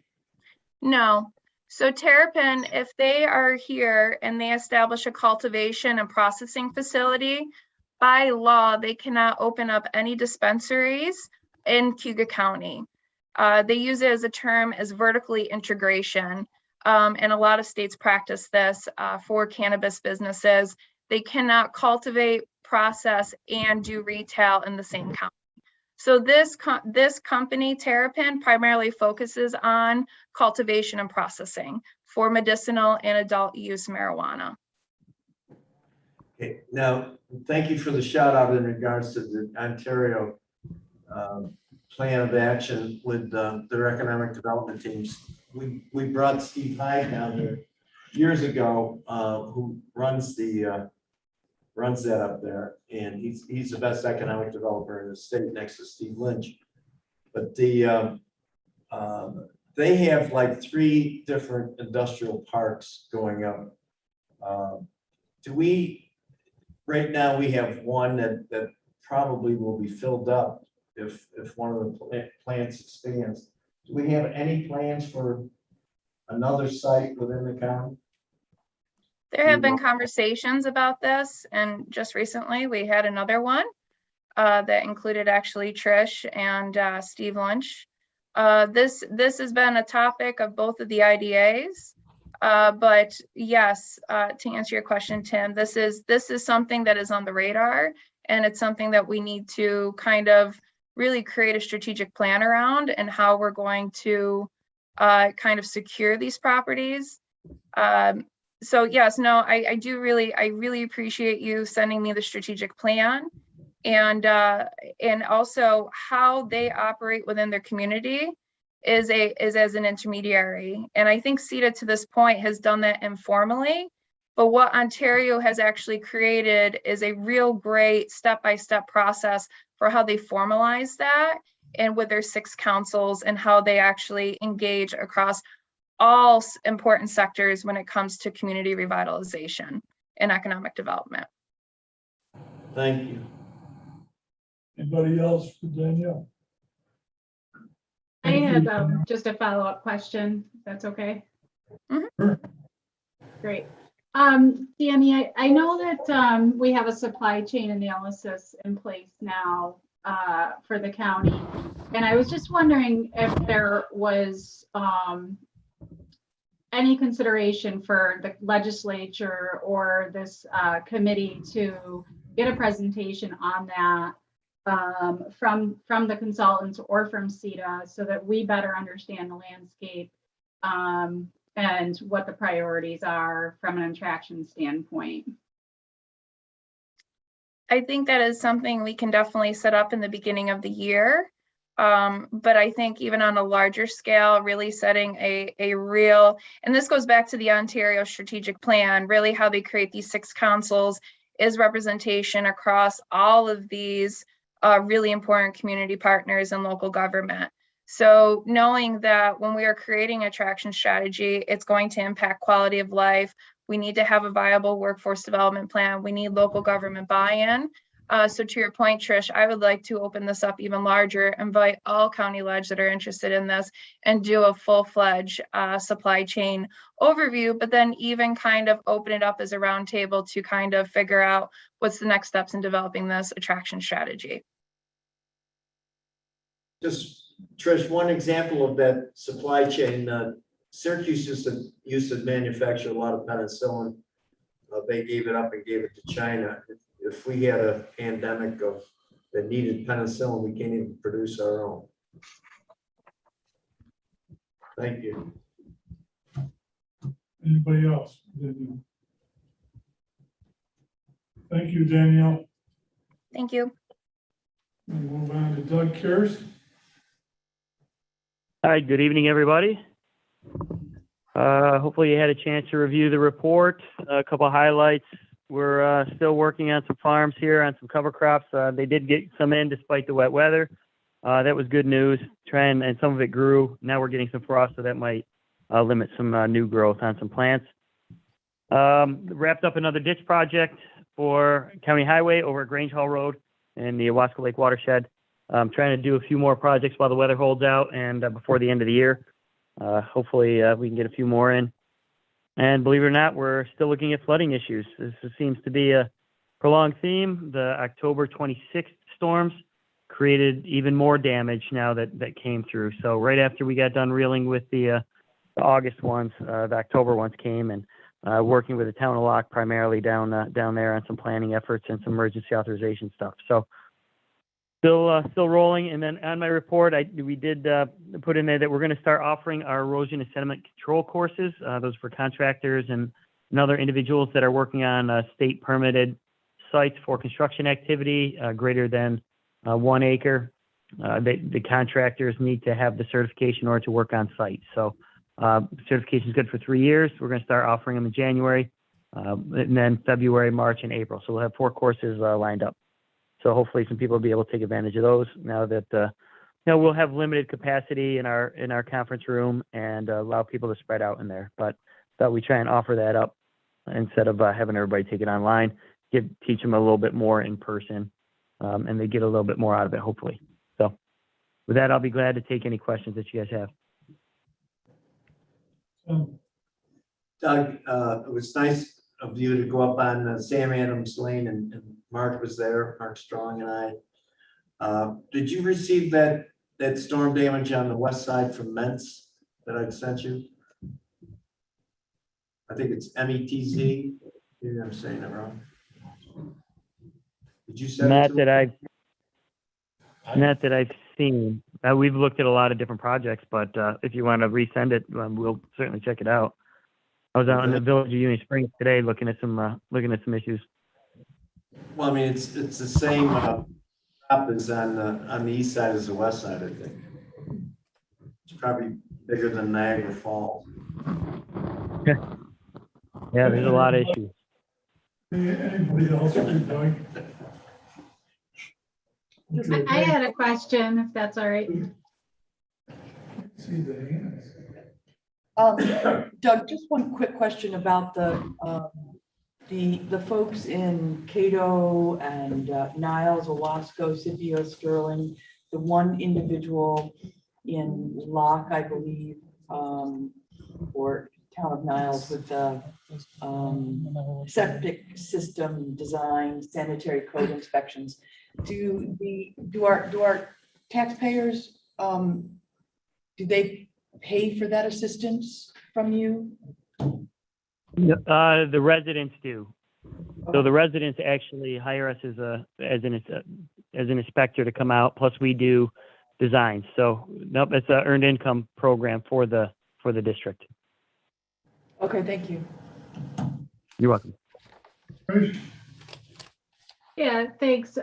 No. So Terrapin, if they are here and they establish a cultivation and processing facility, by law, they cannot open up any dispensaries in Cayuga County. They use it as a term as vertically integration. And a lot of states practice this for cannabis businesses. They cannot cultivate, process, and do retail in the same county. So this company, Terrapin, primarily focuses on cultivation and processing for medicinal and adult use marijuana. Okay, now, thank you for the shout out in regards to the Ontario plan of action with their economic development teams. We brought Steve Hyde down there years ago, who runs that up there, and he's the best economic developer in the state next to Steve Lynch. But they have like 3 different industrial parks going up. Right now we have one that probably will be filled up if one of the plants expands. Do we have any plans for another site within the county? There have been conversations about this, and just recently we had another one that included actually Trish and Steve Lynch. This has been a topic of both of the IDAs, but yes, to answer your question, Tim, this is something that is on the radar, and it's something that we need to kind of really create a strategic plan around and how we're going to kind of secure these properties. So yes, no, I really appreciate you sending me the strategic plan, and also how they operate within their community is as an intermediary. And I think CETA to this point has done that informally, but what Ontario has actually created is a real great step-by-step process for how they formalize that, and with their 6 councils and how they actually engage across all important sectors when it comes to community revitalization and economic development. Thank you. Anybody else for Danielle? I Thank had you. just a follow-up question, if that's okay. Sure. Great. Danny, I know that we have a supply chain analysis in place now for the county. And I was just wondering if there was any consideration for the legislature or this committee to get a presentation on that from the consultants or from CETA, so that we better understand the landscape and what the priorities are from an attraction standpoint. I think that is something we can definitely set up in the beginning of the year. But I think even on a larger scale, really setting a real, and this goes back to the Ontario strategic plan, really how they create these 6 councils is representation across all of these really important community partners and local government. So knowing that when we are creating a attraction strategy, it's going to impact quality of life. We need to have a viable workforce development plan. We need local government buy-in. So to your point, Trish, I would like to open this up even larger, invite all county ledge that are interested in this, and do a full-fledged supply chain overview, but then even kind of open it up as a roundtable to kind of figure out what's the next steps in developing this attraction strategy. Just, Trish, one example of that supply chain, Syracuse used to manufacture a lot of penicillin. They gave it up and gave it to China. If we had a pandemic that needed penicillin, we can't even produce our own. Thank you. Anybody else? Thank you, Danielle. Thank you. We'll move on to Doug Kears. Hi, good evening, everybody. Hopefully you had a chance to review the report. A couple of highlights. We're still working on some farms here on some cover crops. They did get some in despite the wet weather. That was good news. And some of it grew. Now we're getting some frost, so that might limit some new growth on some plants. Wrapped up another ditch project for County Highway over at Grange Hall Road in the Owasco Lake watershed. I'm trying to do a few more projects while the weather holds out and before the end of the year. Hopefully we can get a few more in. And believe it or not, we're still looking at flooding issues. This seems to be a prolonged theme. The October 26th storms created even more damage now that came through. So right after we got done reeling with the August ones, the October ones came, and working with the town of Locke primarily down there on some planning efforts and some emergency authorization stuff. So still rolling. And then on my report, we did put in there that we're going to start offering our erosion and sediment control courses. Those for contractors and other individuals that are working on state permitted sites for construction activity greater than 1 acre. The contractors need to have the certification in order to work on site. So certification is good for 3 years. We're going to start offering them in January, and then February, March, and April. So we'll have 4 courses lined up. So hopefully some people will be able to take advantage of those now that we'll have limited capacity in our conference room and allow people to spread out in there. But thought we try and offer that up instead of having everybody take it online. Teach them a little bit more in person, and they get a little bit more out of it, hopefully. So with that, I'll be glad to take any questions that you guys have. Doug, it was nice of you to go up on Sam Adams Lane, and Mark was there, Mark Strong and I. Did you receive that storm damage on the west side from Mentz that I'd sent you? I think it's METZ. Maybe I'm saying it wrong. Did you send it Not to that I've seen. We've looked at a lot of different projects, but if you want to resend it, we'll certainly check it out. I was out in the village of Union Springs today looking at some issues. Well, I mean, it's the same crop as on the east side as the west side, I think. It's probably bigger than Niagara Falls. Yeah, there's a lot of issues. Anybody else for Doug? I had a question, if that's all right. See the hands. Doug, just one quick question about the folks in Cato and Niles, Owasco, Scipio, Sterling, the one individual in Locke, I believe, or town of Niles with the septic system design, sanitary code inspections. Do our taxpayers, do they pay for that assistance from you? The residents do. So the residents actually hire us as an inspector to come out. Plus we do designs. So nope, it's an earned income program for the district. Okay, thank you. You're welcome. Yeah, thanks.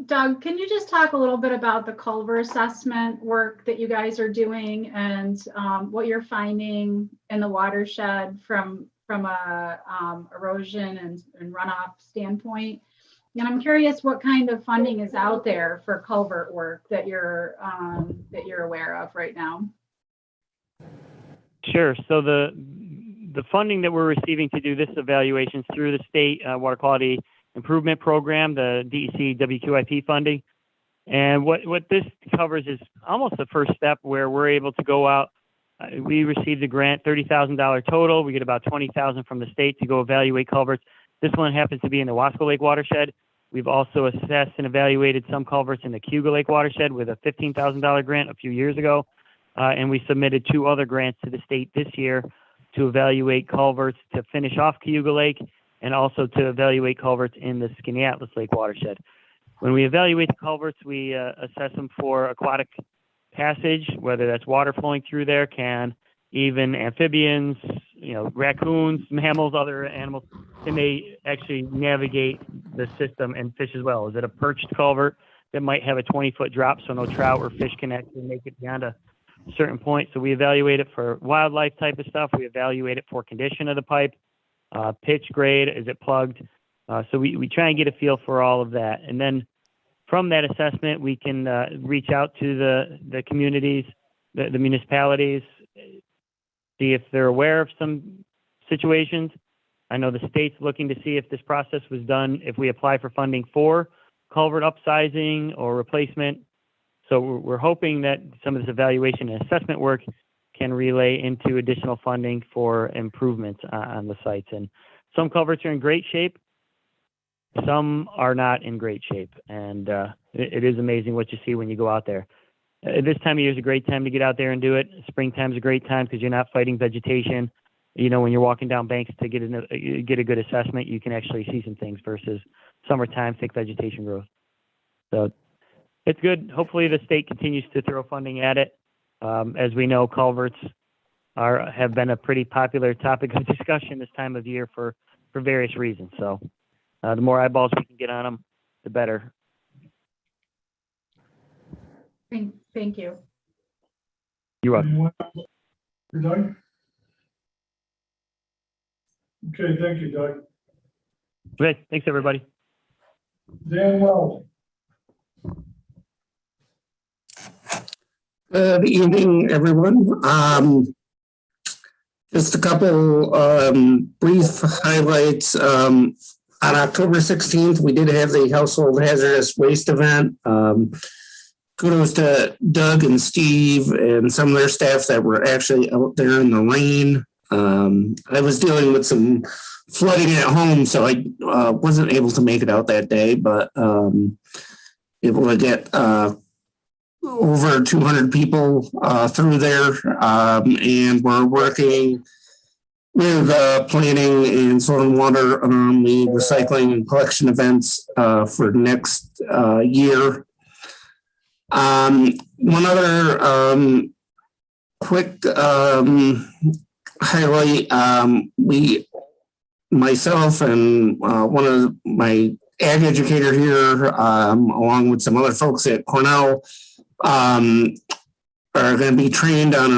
Doug, can you just talk a little bit about the culvert assessment work that you guys are doing and what you're finding in the watershed from a erosion and runoff standpoint? And I'm curious what kind of funding is out there for culvert work that you're aware of right now. Sure. So the funding that we're receiving to do this evaluation is through the state water quality improvement program, the DEC WQIP funding. And what this covers is almost the first step where we're able to go out. We received a grant, $30,000 total. We get about $20,000 from the state to go evaluate culverts. This one happens to be in the Owasco Lake watershed. We've also assessed and evaluated some culverts in the Cayuga Lake watershed with a $15,000 grant a few years ago. And we submitted 2 other grants to the state this year to evaluate culverts to finish off Cayuga Lake and also to evaluate culverts in the Skaneateles Lake watershed. When we evaluate the culverts, we assess them for aquatic passage, whether that's water flowing through there, even amphibians, raccoons, mammals, other animals, can they actually navigate the system and fish as well? Is it a perched culvert that might have a 20-foot drop so no trout or fish can actually make it beyond a certain point? So we evaluate it for wildlife type of stuff. We evaluate it for condition of the pipe, pitch, grade, is it plugged? So we try and get a feel for all of that. And then from that assessment, we can reach out to the communities, the municipalities, see if they're aware of some situations, I know the state's looking to see if this process was done, if we apply for funding for culvert upsizing or replacement. So we're hoping that some of this evaluation and assessment work can relay into additional funding for improvements on the sites. And some culverts are in great shape. Some are not in great shape. And it is amazing what you see when you go out there. This time of year is a great time to get out there and do it. Springtime is a great time because you're not fighting vegetation. You know, when you're walking down banks to get a good assessment, you can actually see some things versus summertime, thick vegetation growth. So it's good. Hopefully the state continues to throw funding at it. As we know, culverts have been a pretty popular topic of discussion this time of year for various reasons. So the more eyeballs we can get on them, the better. Thank you. You're welcome. Anyone else? Doug? Okay, thank you, Doug. Okay, thanks everybody. Dan Wells. Good evening, everyone. Just a couple brief highlights. On October 16th, we did have the household hazardous waste event. Kudos to Doug and Steve and some of their staff that were actually out there in the rain. I was dealing with some flooding at home, so I wasn't able to make it out that day, but able to get over 200 people through there, and we're working with planning and soil and water on the recycling and collection events for next year. One other quick highlight, myself and one of my ag educator here, along with some other folks at Cornell, are going to be trained on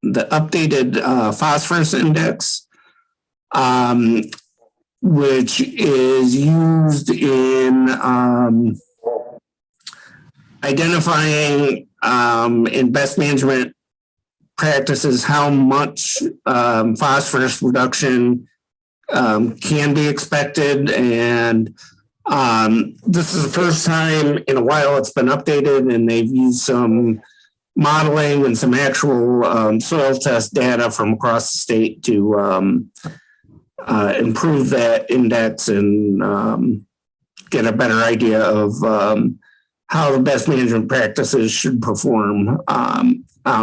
the updated phosphorus index, which is used in identifying in best management practices how much phosphorus reduction can be expected. And this is the first time in a while it's been updated, and they've used some modeling and some actual soil test data from across the state to improve that index and get a better idea of how the best management practices should perform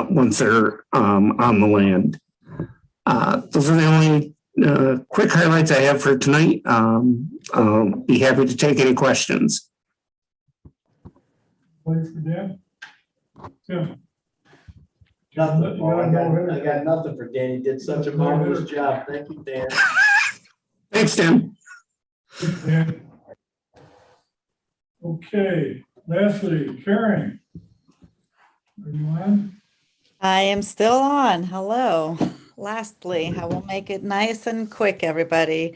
once they're on the land. Those are the only quick highlights I have for tonight. I'll be happy to take any questions. Wait for Dan. Tim. Nothing, Paul. I No, got nothing for Dan. He did such a marvelous job. Thank you, Dan. Thanks, Tim. Dan. Okay, lastly, Karen. Are you on? I am still on. Hello. Lastly, I will make it nice and quick, everybody.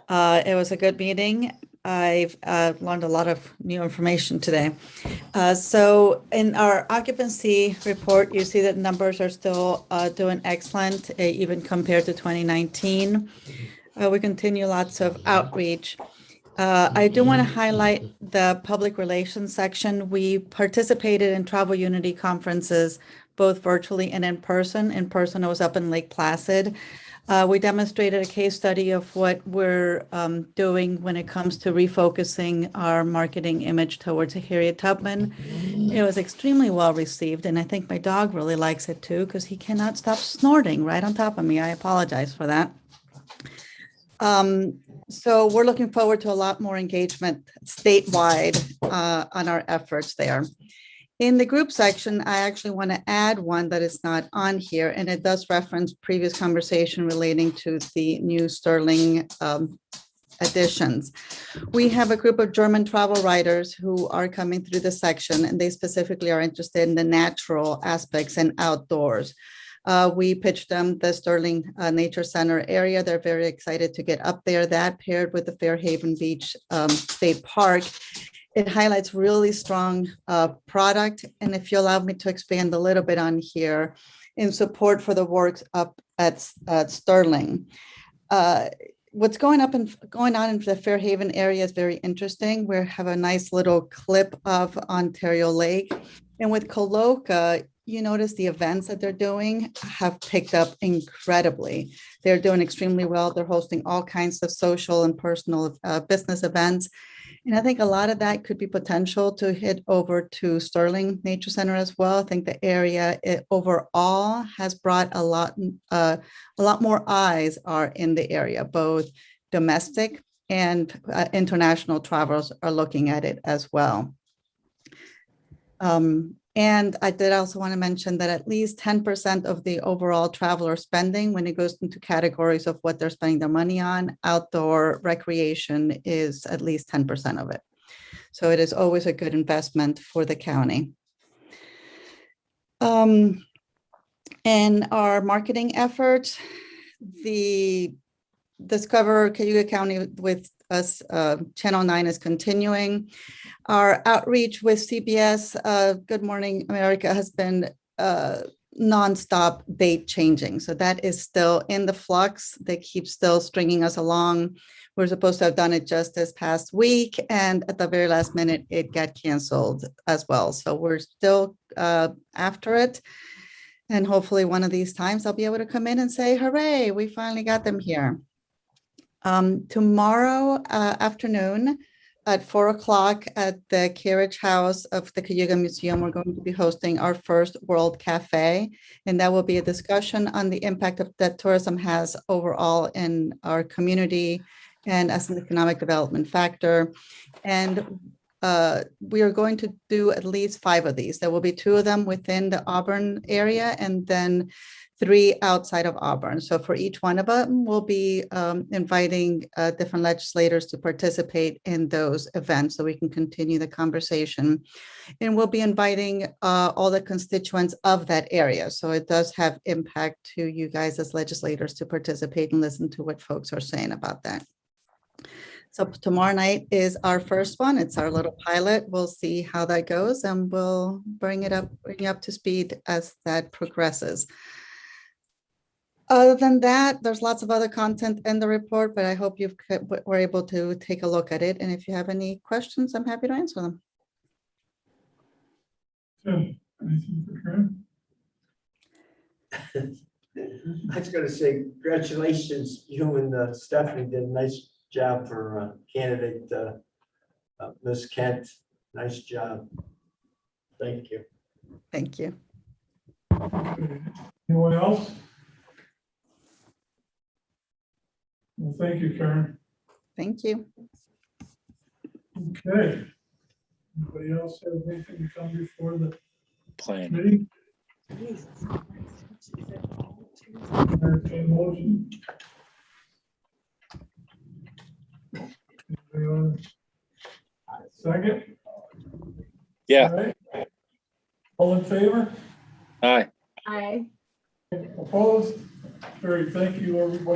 It was a good meeting. I've learned a lot of new information today. So in our occupancy report, you see that numbers are still doing excellent, even compared to 2019. We continue lots of outreach. I do want to highlight the public relations section. We participated in Travel Unity conferences, both virtually and in person. In person, I was up in Lake Placid. We demonstrated a case study of what we're doing when it comes to refocusing our marketing image towards Harriet Tubman. It was extremely well received, and I think my dog really likes it too, because he cannot stop snorting right on top of me. I apologize for that. So we're looking forward to a lot more engagement statewide on our efforts there. In the group section, I actually want to add one that is not on here, and it does reference previous conversation relating to the new Sterling additions. We have a group of German travel writers who are coming through the section, and they specifically are interested in the natural aspects and outdoors. We pitched them the Sterling Nature Center area. They're very excited to get up there. That paired with the Fairhaven Beach State Park, it highlights really strong product. And if you allow me to expand a little bit on here, in support for the works up at Sterling. what's going on in the Fairhaven area is very interesting. We have a nice little clip of Ontario Lake. And with Coloca, you notice the events that they're doing have picked up incredibly. They're doing extremely well. They're hosting all kinds of social and personal business events. And I think a lot of that could be potential to hit over to Sterling Nature Center as well. I think the area overall has brought a lot more eyes are in the area, both domestic and international travelers are looking at it as well. And I did also want to mention that at least 10% of the overall traveler spending, when it goes into categories of what they're spending their money on, outdoor recreation is at least 10% of it. So it is always a good investment for the county. And our marketing efforts, the Discover Cayuga County with us, Channel 9 is continuing. Our outreach with CBS, Good Morning America, has been nonstop date changing. So that is still in the flux. They keep still stringing us along. We're supposed to have done it just this past week, and at the very last minute, it got canceled as well. So we're still after it. And hopefully one of these times I'll be able to come in and say, hooray, we finally got them here. Tomorrow afternoon at 4 o'clock at the Carriage House of the Cayuga Museum, we're going to be hosting our first World Cafe. And that will be a discussion on the impact that tourism has overall in our community and as an economic development factor. And we are going to do at least 5 of these. There will be 2 of them within the Auburn area and then 3 outside of Auburn. So for each one of them, we'll be inviting different legislators to participate in those events so we can continue the conversation. And we'll be inviting all the constituents of that area. So it does have impact to you guys as legislators to participate and listen to what folks are saying about that. So tomorrow night is our first one. It's our little pilot. We'll see how that goes and we'll bring you up to speed as that progresses. Other than that, there's lots of other content in the report, but I hope you were able to take a look at it. And if you have any questions, I'm happy to answer them. Tim, anything for Karen? I was gonna say, congratulations, you and Stephanie did a nice job for candidate Ms. Kent. Nice job. Thank you. Thank you. Anyone else? Well, thank you, Karen. Thank you. Okay. Anybody else have anything to come before the Plan. committee? Entertain motion. Anybody on? Second? Yeah. All right. All in favor? Aye. Aye. Opposed? Very, thank you, everybody.